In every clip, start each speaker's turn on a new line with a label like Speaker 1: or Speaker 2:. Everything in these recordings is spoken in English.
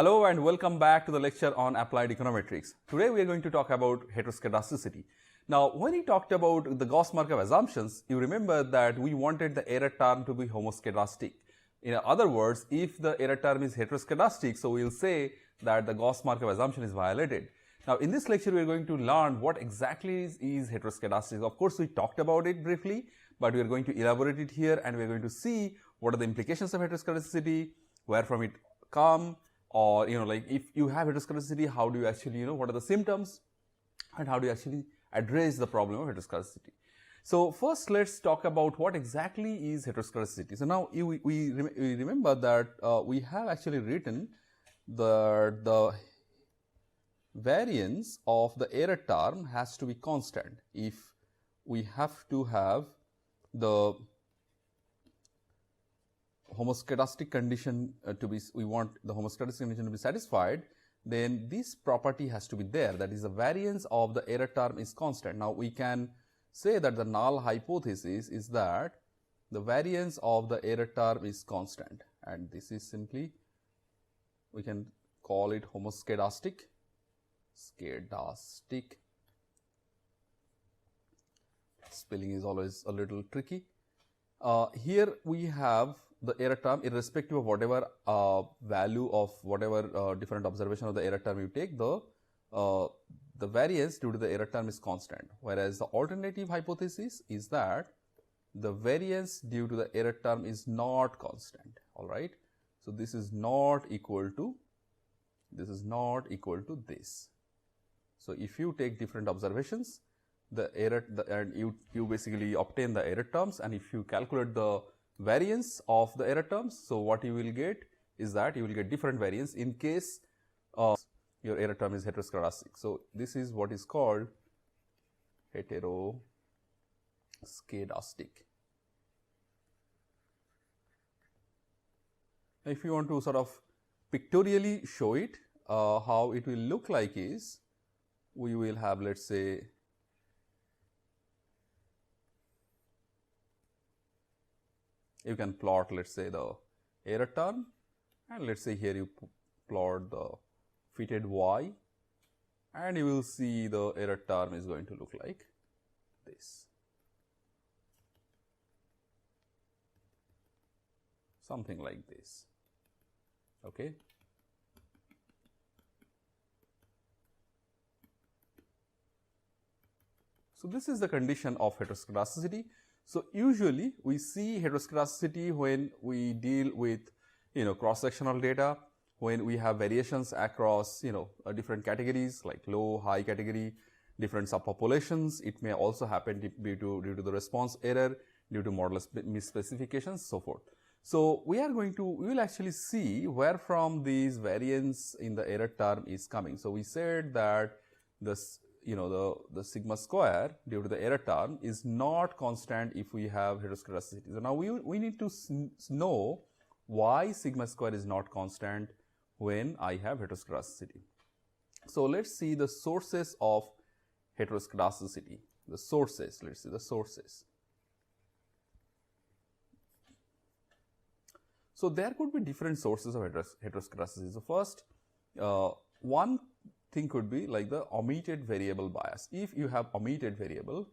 Speaker 1: Hello and welcome back to the lecture on applied econometrics. Today we are going to talk about heteroscedasticity. Now, when we talked about the Gauss-Markov assumptions, you remember that we wanted the error term to be homoscedastic. In other words, if the error term is heteroscedastic, so we will say that the Gauss-Markov assumption is violated. Now, in this lecture, we are going to learn what exactly is heteroscedasticity. Of course, we talked about it briefly, but we are going to elaborate it here and we are going to see what are the implications of heteroscedasticity, where from it come, or like if you have heteroscedasticity, how do you actually what are the symptoms and how do you actually address the problem of heteroscedasticity. So first let's talk about what exactly is heteroscedasticity. So now we remember that we have actually written the variance of the error term has to be constant if we have to have the homoscedastic condition we want the homoscedastic condition to be satisfied, then this property has to be there, that is the variance of the error term is constant. Now we can say that the null hypothesis is that the variance of the error term is constant, and this is simply, we can call it homoscedastic. Spelling is always a little tricky. Here we have the error term irrespective of whatever value of whatever different observation of the error term you take, the variance due to the error term is constant, whereas the alternative hypothesis is that the variance due to the error term is not constant. All right. So this is not equal to this. So if you take different observations, and you basically obtain the error terms, and if you calculate the variance of the error terms, so what you will get is that you will get different variance in case your error term is heteroscedastic. So this is what is called heteroscedastic. If you want to sort of pictorially show it, how it will look like is, we will have, let's say, you can plot, let's say, the error term, and let's say here you plot the fitted y, and you will see the error term is going to look like this, something like this. Okay. So this is the condition of heteroscedasticity. So usually we see heteroscedasticity when we deal with cross-sectional data, when we have variations across different categories like low, high category, different subpopulations. It may also happen due to the response error, due to model misspecifications, so forth. So we will actually see where from these variance in the error term is coming. So we said that this the sigma square due to the error term is not constant if we have heteroscedasticity. So now we need to know why sigma square is not constant when I have heteroscedasticity. So let's see the sources of heteroscedasticity. Let's see the sources. So there could be different sources of heteroscedasticity. So first, one thing could be like the omitted variable bias. If you have omitted variable,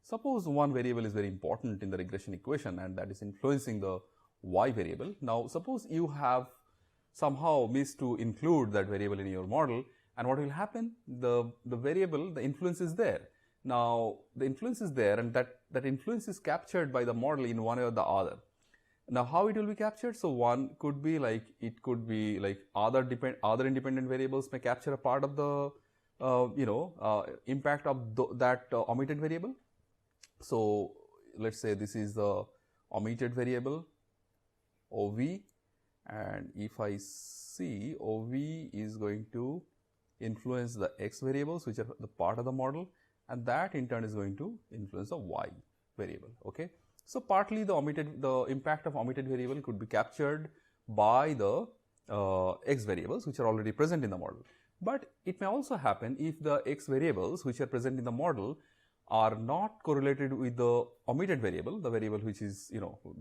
Speaker 1: suppose one variable is very important in the regression equation and that is influencing the y variable. Now suppose you have somehow missed to include that variable in your model, and what will happen? The variable, the influence is there. Now the influence is there, and that influence is captured by the model in one way or the other. Now how it will be captured? So one could be like, it could be like other independent variables may capture a part of the impact of that omitted variable. So let's say this is the omitted variable OV, and if I see OV is going to influence the x variables which are the part of the model, and that in turn is going to influence the y variable. Okay. So partly the impact of omitted variable could be captured by the x variables which are already present in the model. But it may also happen if the x variables which are present in the model are not correlated with the omitted variable, the variable which is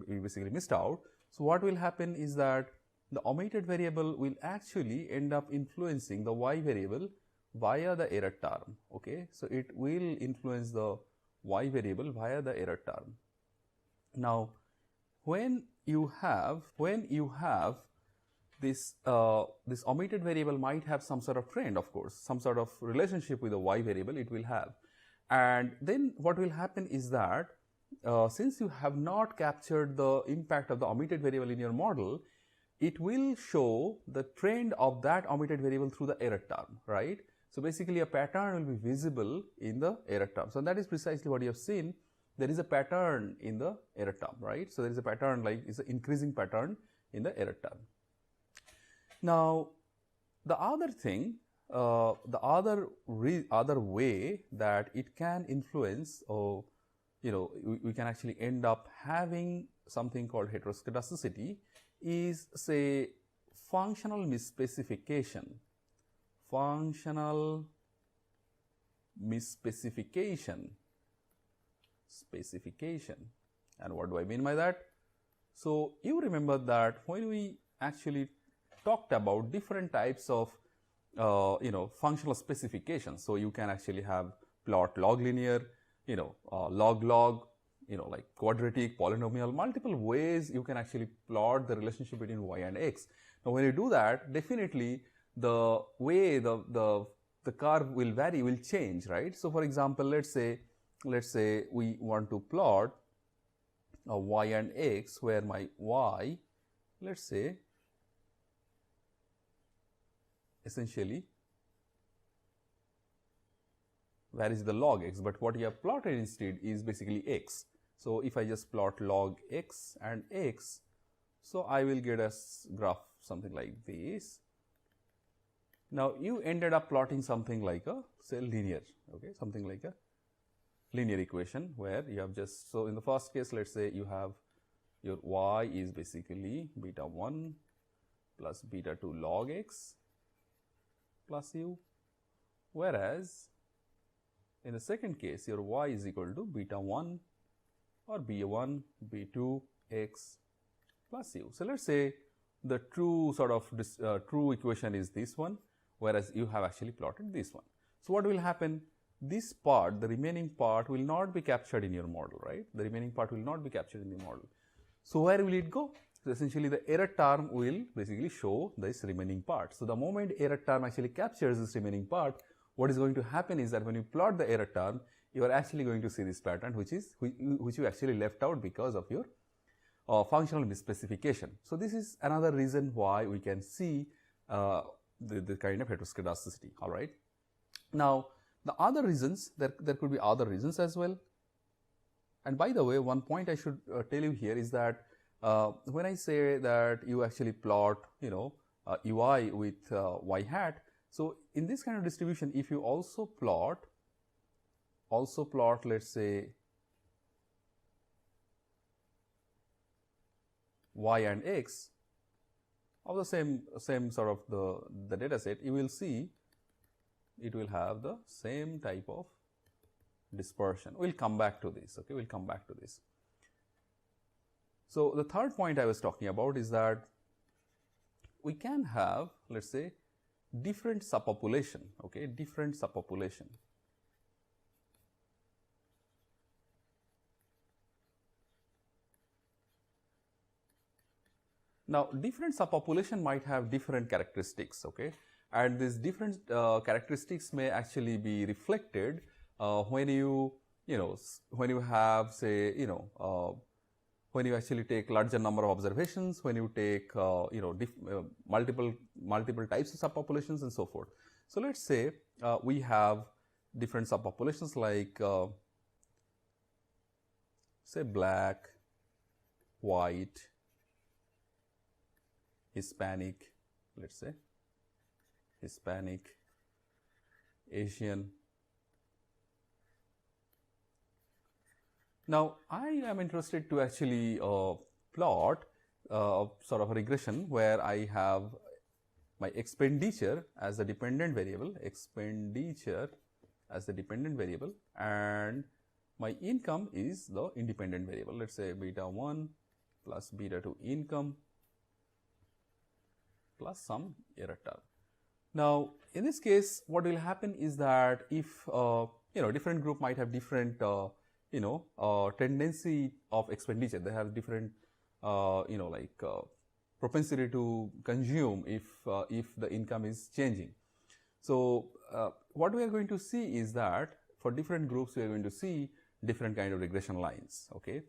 Speaker 1: we basically missed out. So what will happen is that the omitted variable will actually end up influencing the y variable via the error term. Okay, so it will influence the y variable via the error term. Now, when you have this this omitted variable might have some sort of trend, of course, some sort of relationship with the y variable it will have, and then what will happen is that since you have not captured the impact of the omitted variable in your model, it will show the trend of that omitted variable through the error term, right? So basically a pattern will be visible in the error term. So that is precisely what you have seen. There is a pattern in the error term, right? So there is a pattern, like it's an increasing pattern in the error term. Now, the other thing, the other way that it can influence, or we can actually end up having something called heteroscedasticity, is say functional misspecification. Functional misspecification. And what do I mean by that? So you remember that when we actually talked about different types of functional specifications, so you can actually have plot log linear, log, like quadratic, polynomial, multiple ways you can actually plot the relationship between y and x. Now when you do that, definitely the way the curve will vary, will change, right? So for example, let's say we want to plot a y and x, where my y, let's say, essentially varies the log x, but what you have plotted instead is basically x. So if I just plot log x and x, so I will get a graph something like this. Now you ended up plotting something like a, say, linear, okay, something like a linear equation, where you have just, so in the first case, let's say you have your y is basically beta 1 plus beta 2 log x plus u, whereas in the second case your y is equal to beta 1 or b1 b2 x plus u. So let's say the true sort of true equation is this one, whereas you have actually plotted this one. So what will happen? This part, the remaining part, will not be captured in your model, right? The remaining part will not be captured in the model. So where will it go? So essentially the error term will basically show this remaining part. So the moment error term actually captures this remaining part, what is going to happen is that when you plot the error term, you are actually going to see this pattern, which you actually left out because of your functional misspecification. So this is another reason why we can see the kind of heteroscedasticity. All right. Now the other reasons, there could be other reasons as well. And by the way, one point I should tell you here is that when I say that you actually plot, ui with y hat, so in this kind of distribution, if you also plot, let's say y and x of the same sort of the data set, you will see it will have the same type of dispersion. We'll come back to this, okay? We'll come back to this. So the third point I was talking about is that we can have, let's say, different subpopulation, okay? Different subpopulation. Now, different subpopulation might have different characteristics, okay? And these different characteristics may actually be reflected when you have, say, when you actually take larger number of observations, when you take multiple types of subpopulations and so forth. So let's say we have different subpopulations like say black, white, Hispanic, let's say Hispanic, Asian. Now I am interested to actually plot sort of a regression where I have my expenditure as a dependent variable, and my income is the independent variable. Let's say beta 1 plus beta 2 income plus some error term. Now, in this case, what will happen is that if different group might have different tendency of expenditure, they have different propensity to consume if the income is changing. So what we are going to see is that for different groups we are going to see different kind of regression lines. Okay,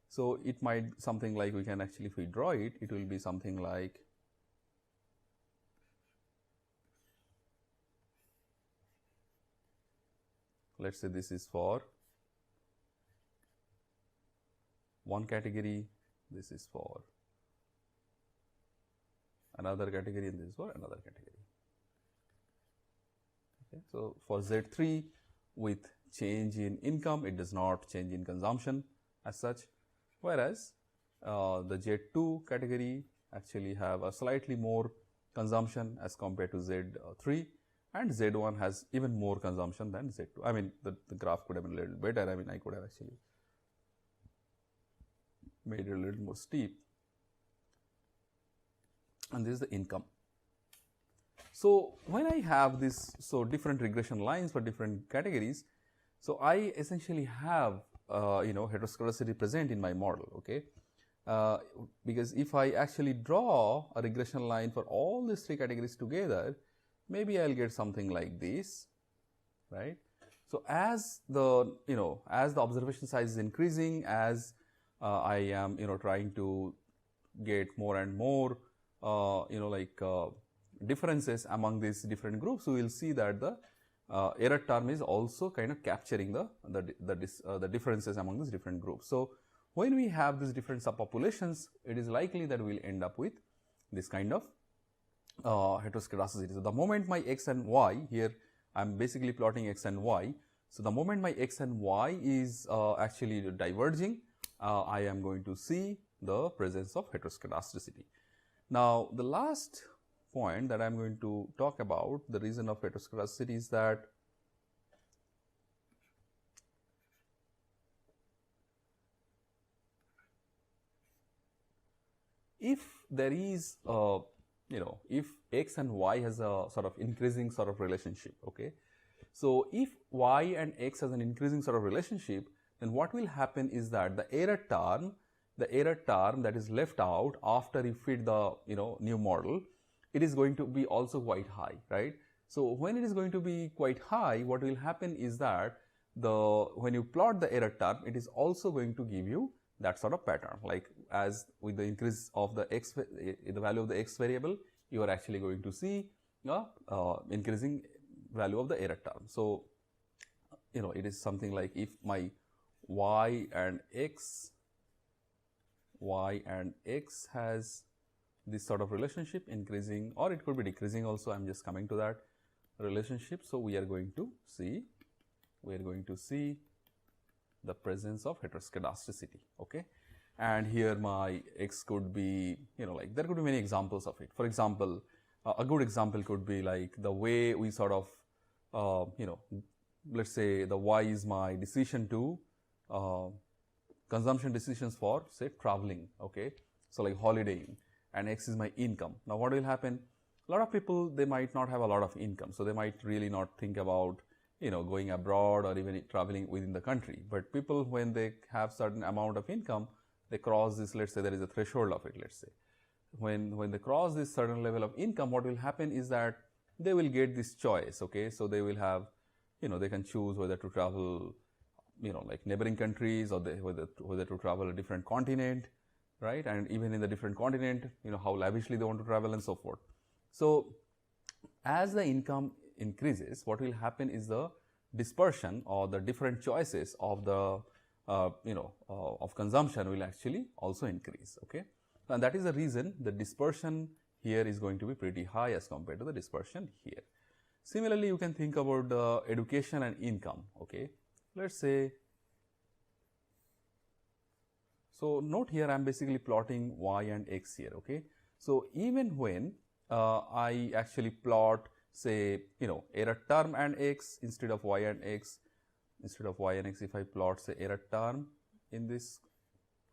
Speaker 1: so it might something like, we can actually, if we draw it, it will be something like let's say this is for one category, this is for another category, and this is for another category. Okay. So for Z3 with change in income, it does not change in consumption as such, whereas the Z2 category actually have a slightly more consumption as compared to Z3, and Z1 has even more consumption than Z2. I mean, the graph could have been a little better. I mean, I could have actually made it a little more steep. And this is the income. So when I have this, so different regression lines for different categories, so I essentially have heteroscedasticity present in my model. Okay, because if I actually draw a regression line for all these three categories together, maybe I'll get something like this, right? So as the as the observation size is increasing, as I am trying to get more and more differences among these different groups, we will see that the error term is also kind of capturing the differences among these different groups. So when we have these different subpopulations, it is likely that we will end up with this kind of heteroscedasticity. So the moment my x and y, here I am basically plotting x and y. So the moment my x and y is actually diverging, I am going to see the presence of heteroscedasticity. Now, the last point that I am going to talk about, the reason of heteroscedasticity, is that if there is if x and y has a sort of increasing sort of relationship, okay, so if y and x has an increasing sort of relationship, then what will happen is that the error term that is left out after you fit the new model, it is going to be also quite high, right? So when it is going to be quite high, what will happen is that when you plot the error term, it is also going to give you that sort of pattern, like as with the increase of the value of the x variable, you are actually going to see increasing value of the error term. So it is something like, if my y and x has this sort of relationship, increasing, or it could be decreasing also, I am just coming to that relationship. So we are going to see the presence of heteroscedasticity. Okay, and here my x could be there could be many examples of it. For example, a good example could be like the way we sort of let's say the y is my decision to consumption decisions for, say, traveling, okay, so like holidaying, and x is my income. Now what will happen, a lot of people, they might not have a lot of income, so they might really not think about going abroad or even traveling within the country. But people, when they have certain amount of income, they cross this, let's say there is a threshold of it, let's say. When they cross this certain level of income, what will happen is that they will get this choice, okay. So they will have, they can choose whether to travel, like neighboring countries, or whether to travel a different continent, right? And even in the different continent, how lavishly they want to travel and so forth. So as the income increases, what will happen is the dispersion or the different choices of the of consumption will actually also increase, okay. And that is the reason the dispersion here is going to be pretty high as compared to the dispersion here. Similarly, you can think about the education and income, okay. Let's say, so note here I am basically plotting y and x here, okay. So even when I actually plot, say, error term and x instead of y and x, if I plot, say, error term in this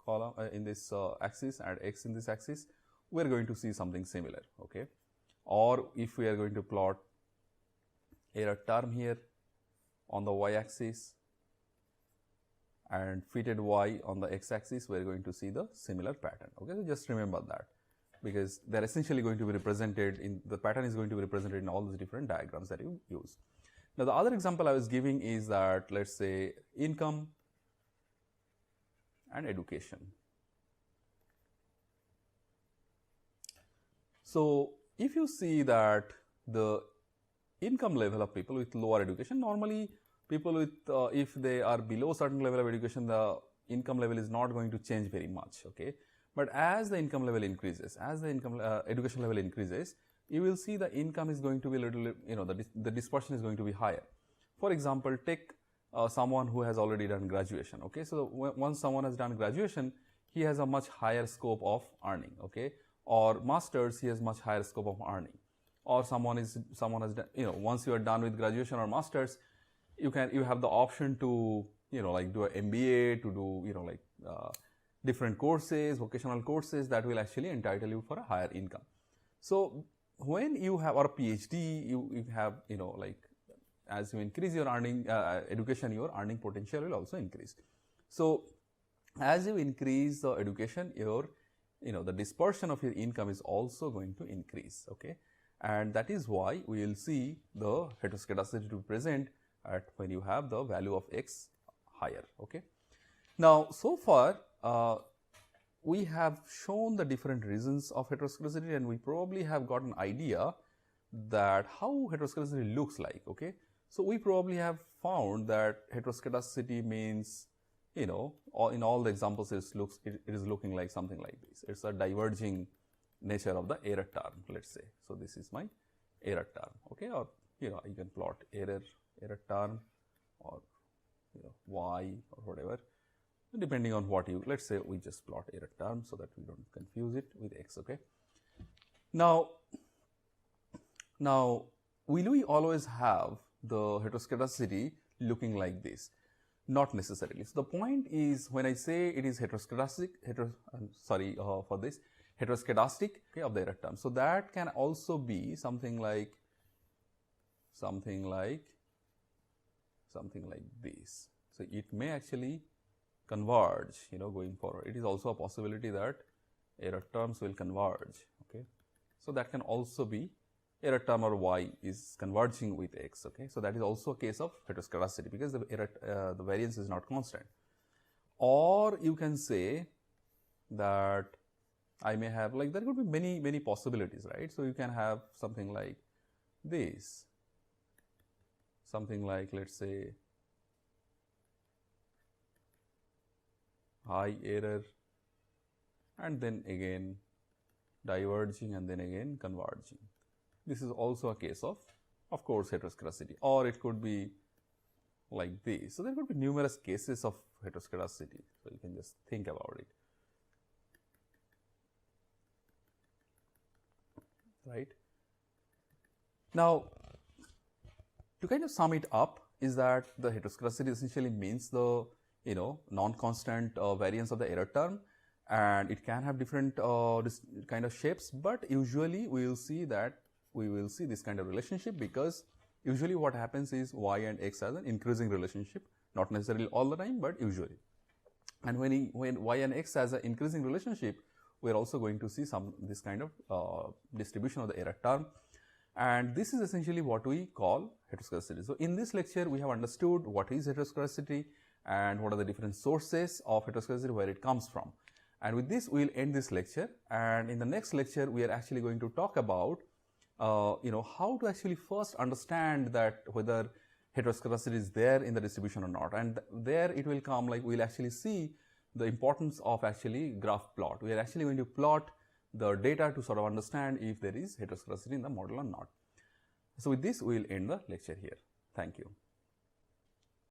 Speaker 1: column, in this axis, and x in this axis, we are going to see something similar, okay. or if we are going to plot error term here on the y-axis and fitted y on the x-axis, we are going to see the similar pattern. Okay, so just remember that, because they are essentially going to be represented in the pattern is going to be represented in all these different diagrams that you use. Now, the other example I was giving is that, let's say, income and education. So, if you see that the income level of people with lower education, normally people with if they are below certain level of education, the income level is not going to change very much. Okay, but as the income level increases, as the education level increases, you will see the income is going to be a little, the dispersion is going to be higher. For example, take someone who has already done graduation. Okay, so once someone has done graduation, he has a much higher scope of earning. Okay, or masters, he has much higher scope of earning. Or someone has done, once you are done with graduation or masters, you have the option to like do an MBA, to do different courses, vocational courses that will actually entitle you for a higher income. So when you have, or a PhD, you have, like, as you increase your earning education, your earning potential will also increase. So as you increase the education, your the dispersion of your income is also going to increase. Okay, and that is why we will see the heteroscedasticity to present at when you have the value of x higher. Okay, now so far we have shown the different reasons of heteroscedasticity, and we probably have got an idea that how heteroscedasticity looks like. Okay, so we probably have found that heteroscedasticity means, in all the examples it is looking like something like this. It's a diverging nature of the error term, let's say. So this is my error term. Okay, or you can plot error term, or y or whatever, depending on what you, let's say we just plot error term so that we don't confuse it with x. Okay, now will we always have the heteroscedasticity looking like this? Not necessarily. So the point is, when I say it is heteroscedastic, heteroscedastic, okay, of the error term, so that can also be something like this. So it may actually converge, going forward. It is also a possibility that error terms will converge. Okay, so that can also be error term or y is converging with x. Okay, so that is also a case of heteroscedasticity, because the variance is not constant. Or you can say that I may have, like, there could be many possibilities, right? So you can have something like this, something like, let's say, high error and then again diverging and then again converging. This is also a case of course, heteroscedasticity. Or it could be like this. So there could be numerous cases of heteroscedasticity. So you can just think about it. Right? Now, to kind of sum it up, is that the heteroscedasticity essentially means the non-constant variance of the error term, and it can have different kind of shapes, but usually we will see this kind of relationship, because usually what happens is y and x has an increasing relationship, not necessarily all the time, but usually. And when y and x has an increasing relationship, we are also going to see this kind of distribution of the error term, and this is essentially what we call heteroscedasticity. So in this lecture, we have understood what is heteroscedasticity and what are the different sources of heteroscedasticity, where it comes from. And with this, we will end this lecture, and in the next lecture, we are actually going to talk about how to actually first understand that whether heteroscedasticity is there in the distribution or not. And there it will come, like, we will actually see the importance of actually graph plot. We are actually going to plot the data to sort of understand if there is heteroscedasticity in the model or not. So with this, we will end the lecture here. Thank you.